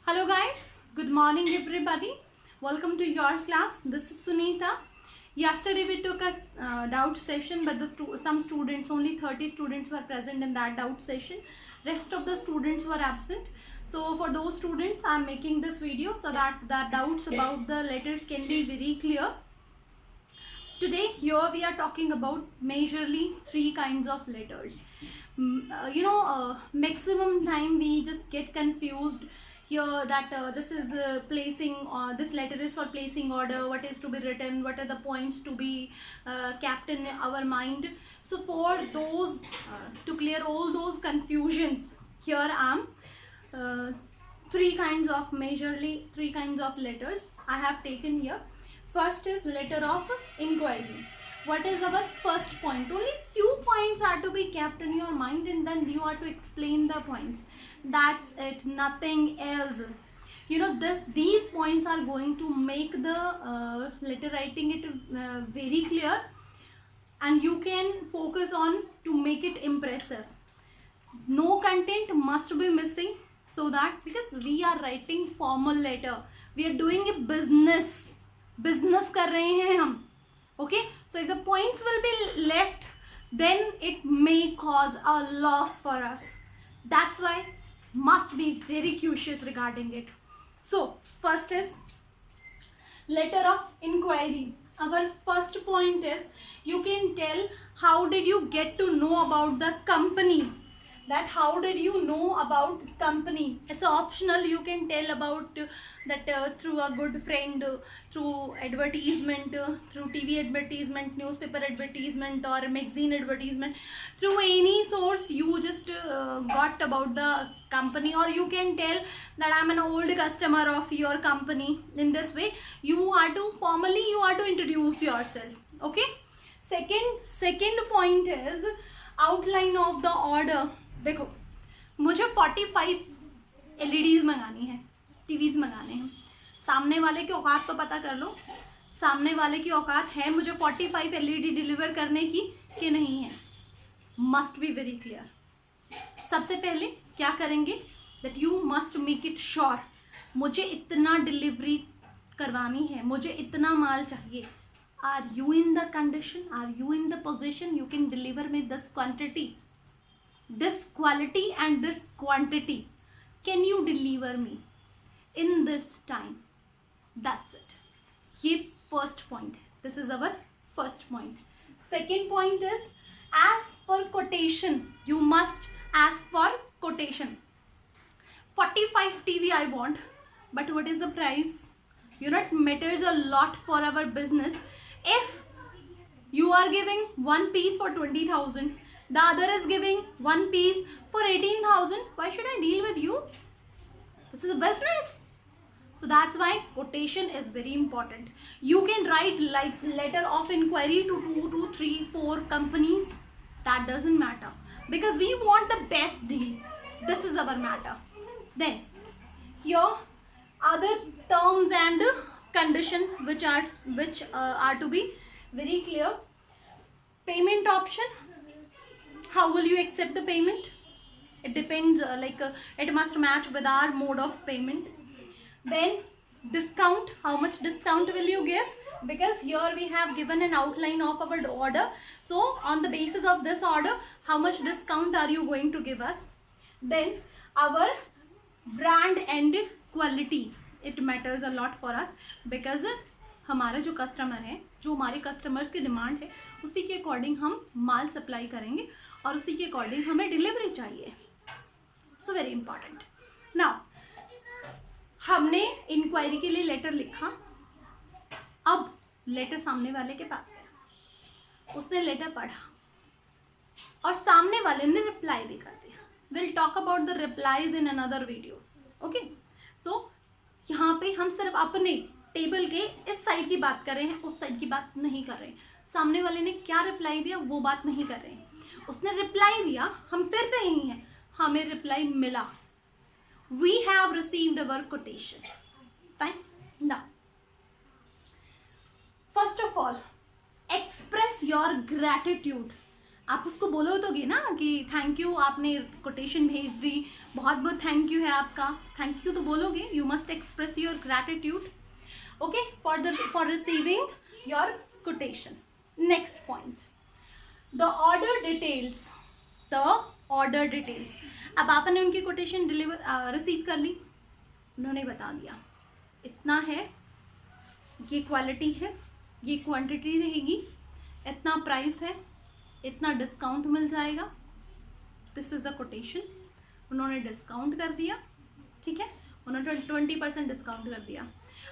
Hello guys, good morning everybody. Welcome to your class. This is Sunita. Yesterday we took a doubt session, but some students, only 30 students were present in that doubt session. Rest of the students were absent. So for those students, I am making this video so that the doubts about the letters can be very clear. Today here we are talking about majorly three kinds of letters. Maximum time we just get confused here that this is placing this letter is for placing order, what is to be written, what are the points to be kept in our mind. So for those to clear all those confusions, here I am majorly three kinds of letters I have taken here. First is letter of inquiry. What is our first point? Only few points are to be kept in your mind and then you are to explain the points. That's it, nothing else. These points are going to make the letter writing it very clear, and you can focus on to make it impressive. No content must be missing, so that because we are writing formal letter, we are doing a business कर रहे हैं हम. Okay, so if the points will be left, then it may cause a loss for us. That's why must be very cautious regarding it. So first is letter of inquiry. Our first point is, you can tell how did you get to know about the company. That how did you know about company? It's optional. You can tell about that through a good friend, through advertisement, through TV advertisement, newspaper advertisement, or magazine advertisement. Through any source you just got about the company, or you can tell that I'm an old customer of your company. In this way you are to introduce yourself. Okay, second point is outline of the order. देखो, मुझे 45 LEDs मंगानी है, TVs मंगाने हैं. सामने वाले की औकात तो पता कर लो. सामने वाले की औकात है मुझे 45 LED डिलीवर करने की कि नहीं है. Must be very clear. सबसे पहले क्या करेंगे, that you must make it sure मुझे इतना डिलीवरी करवानी है, मुझे इतना माल चाहिए. Are you in the condition, are you in the position, you can deliver me this quantity, this quality and this quantity, can you deliver me in this time? That's it. Ye first point. This is our first point. Second point is, ask for quotation. You must ask for quotation. 45 TV I want, but what is the price? It matters a lot for our business. If you are giving one piece for 20,000, the other is giving one piece for 18,000, why should I deal with you? This is a business. So that's why quotation is very important. You can write like letter of inquiry to 2 to 3 4 companies. That doesn't matter, because we want the best deal. This is our matter. Then here other terms and condition which are to be very clear. Payment option. How will you accept the payment? It depends, it must match with our mode of payment. Then discount, how much discount will you give? Because here we have given an outline of our order. So on the basis of this order, how much discount are you going to give us? Then our brand and quality, it matters a lot for us, because हमारे जो customer हैं, जो हमारे customers की demand है, उसी के according हम माल सप्लाई करेंगे और उसी के अकॉर्डिंग हमें डिलीवरी चाहिए. So very important. नाउ हमने इंक्वायरी के लिए लेटर लिखा. अब लेटर सामने वाले के पास गया, उसने लेटर पढ़ा और सामने वाले ने रिप्लाई भी कर दिया. Will talk about the replies in another video. Okay, so यहाँ पे हम सिर्फ अपने टेबल के इस साइड की बात कर रहे हैं, उस साइड की बात नहीं कर रहे हैं. सामने वाले ने क्या रिप्लाई दिया वो बात नहीं कर रहे हैं. उसने रिप्लाई दिया, हम फिर पे यही हैं, हमें रिप्लाई मिला. We have received our quotation. Fine. Now first of all, express your gratitude. आप उसको बोलोगे ना कि थैंक यू, आपने कोटेशन भेज दी, बहुत बहुत थैंक यू है आपका, थैंक यू तो बोलोगे. You must express your gratitude, okay, for receiving your quotation. Next point, the order details. The order details. अब आपने उनकी कोटेशन रिसीव कर ली, उन्होंने बता दिया इतना है, ये क्वालिटी है, ये क्वांटिटी रहेगी, इतना प्राइस है, इतना डिस्काउंट मिल जाएगा. This is the quotation. उन्होंने डिस्काउंट कर दिया, ठीक है, उन्होंने 20% डिस्काउंट कर दिया.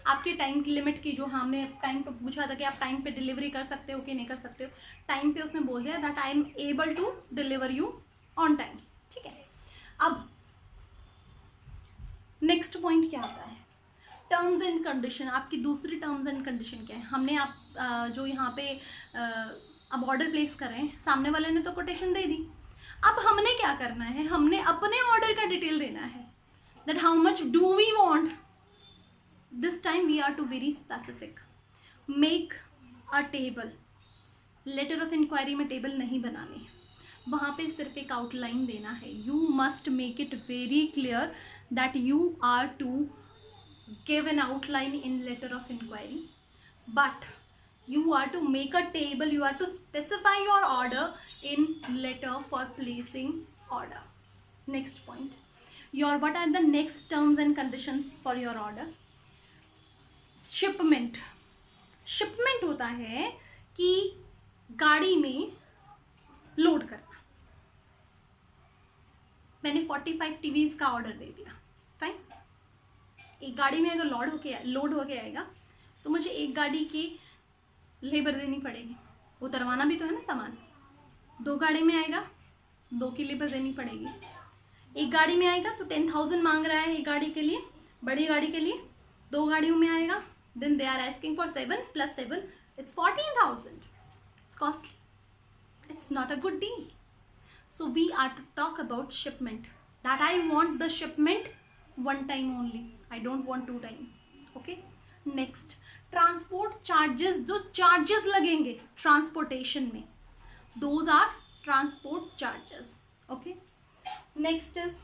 आपके टाइम की लिमिट की, जो हमने टाइम पे पूछा था कि आप टाइम पे डिलीवरी कर सकते हो कि नहीं कर सकते हो, टाइम पे उसने बोल दिया that I am able to deliver you on time, ठीक है. अब नेक्स्ट पॉइंट क्या आता है, टर्म्स एंड कंडीशन. आपकी दूसरी टर्म्स एंड कंडीशन क्या है. हमने आप जो यहाँ पे अब ऑर्डर प्लेस कर रहे हैं, सामने वाले ने तो कोटेशन दे दी, अब हमने क्या करना है, हमने अपने ऑर्डर का डिटेल देना है, that how much do we want. This time we are to very specific. Make a table. Letter of inquiry में टेबल नहीं बनानी, वहाँ पे सिर्फ एक आउटलाइन देना है. You must make it very clear that you are to give an outline in letter of inquiry, but you are to make a table, you are to specify your order in letter for placing order. Next point, what are the next terms and conditions for your order. shipment. shipment होता है कि गाड़ी में load करना. मैंने 45 TVs का order दे दिया, fine. एक गाड़ी में अगर लोड होके आएगा तो मुझे एक गाड़ी की लेबर देनी पड़ेगी, उतरवाना भी तो है ना सामान. 2 गाड़ी में आएगा, 2 की लेबर देनी पड़ेगी. एक गाड़ी में आएगा तो 10,000 मांग रहा है एक गाड़ी के लिए, बड़ी गाड़ी के लिए. 2 गाड़ियों में आएगा, then they are asking for 7 + 7, it's 14,000. It's costly, it's not a good deal. So we are to talk about shipment, that I want the shipment one time only, I don't want 2 time. okay, next, transport charges. जो charges लगेंगे transportation में, those are transport charges. okay, next is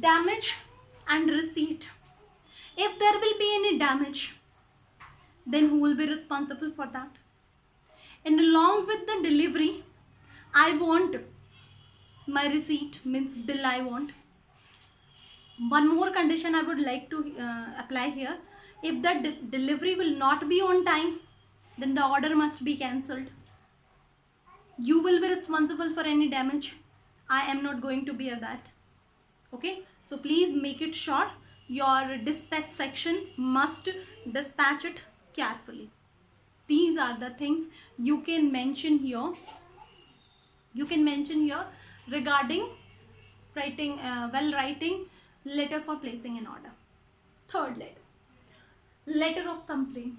damage and receipt. If there will be any damage, then who will be responsible for that. And along with the delivery, I want my receipt, means bill. I want one more condition I would like to apply here. If the delivery will not be on time, then the order must be cancelled. You will be responsible for any damage. I am not going to bear that. okay, so please make it short. Your dispatch section must dispatch it carefully. These are the things you can mention here. Regarding writing writing letter for placing an order. Third letter of complaint.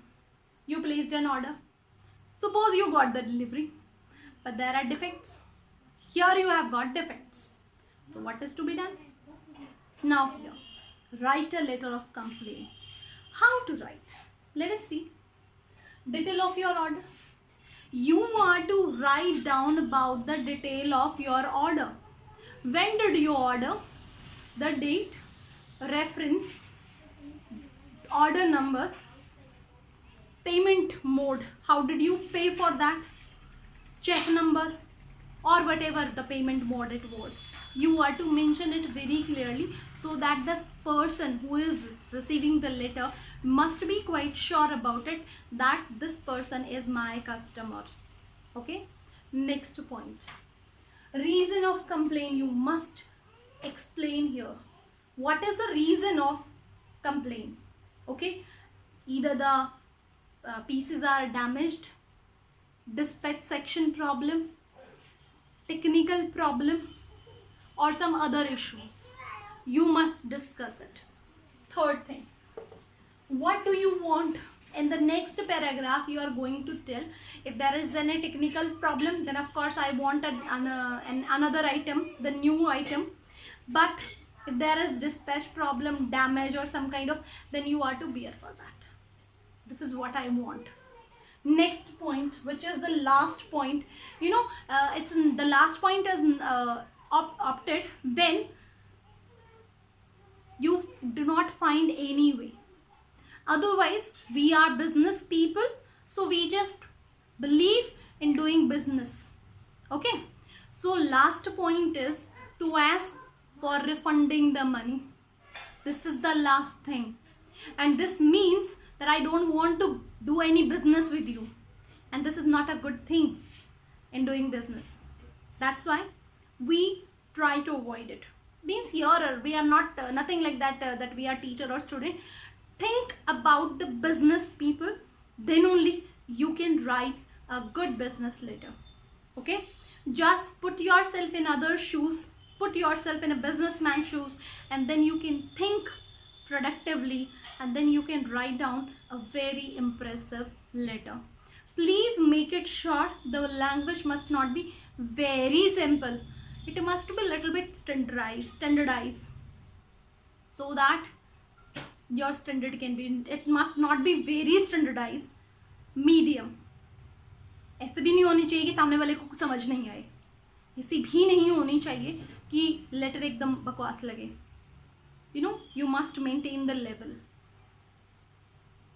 You placed an order, suppose you got the delivery, but there are defects. Here you have got defects, so what is to be done now? Here, write a letter of complaint. How to write? Let us see. Detail of your order. You are to write down about the detail of your order. When did you order, the date, reference, order number, payment mode, how did you pay for that, check number, or whatever the payment mode it was. You are to mention it very clearly so that the person who is receiving the letter must be quite sure about it, that this person is my customer. okay, next point, reason of complaint. You must explain here what is the reason of complaint. okay, either the pieces are damaged, dispatch section problem, technical problem, or some other issues. You must discuss it. Third thing, what do you want? In the next paragraph you are going to tell, if there is any technical problem, then of course I want another item, the new item. But if there is dispatch problem, damage or some kind of, then you are to bear for that. This is what I want. next point, which is the last point. You know, it's the last point is opted when you do not find any way. Otherwise, we are business people, so we just believe in doing business. Okay, so last point is to ask for refunding the money. This is the last thing, and this means that I don't want to do any business with you, and this is not a good thing in doing business. That's why we try to avoid it. Means here we are not nothing like that, that we are teacher or student. Think about the business people, then only you can write a good business letter. Okay, just put yourself in other shoes, put yourself in a businessman's shoes, and then you can think productively, and then you can write down a very impressive letter. Please make it short. The language must not be very simple, it must be a little bit standardized, so that your standard can be, it must not be very standardized, medium. ऐसे भी नहीं होनी चाहिए कि सामने वाले को कुछ समझ नहीं आए, ऐसी भी नहीं होनी चाहिए कि लेटर एकदम बकवास लगे. You know, you must maintain the level,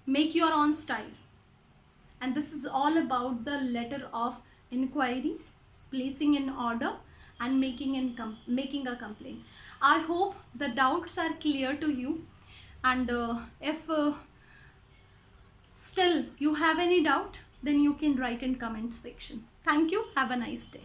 make your own style, and this is all about the letter of inquiry, placing in order, and making a complaint. I hope the doubts are clear to you, and if still you have any doubt, then you can write in comment section. Thank you. Have a nice day.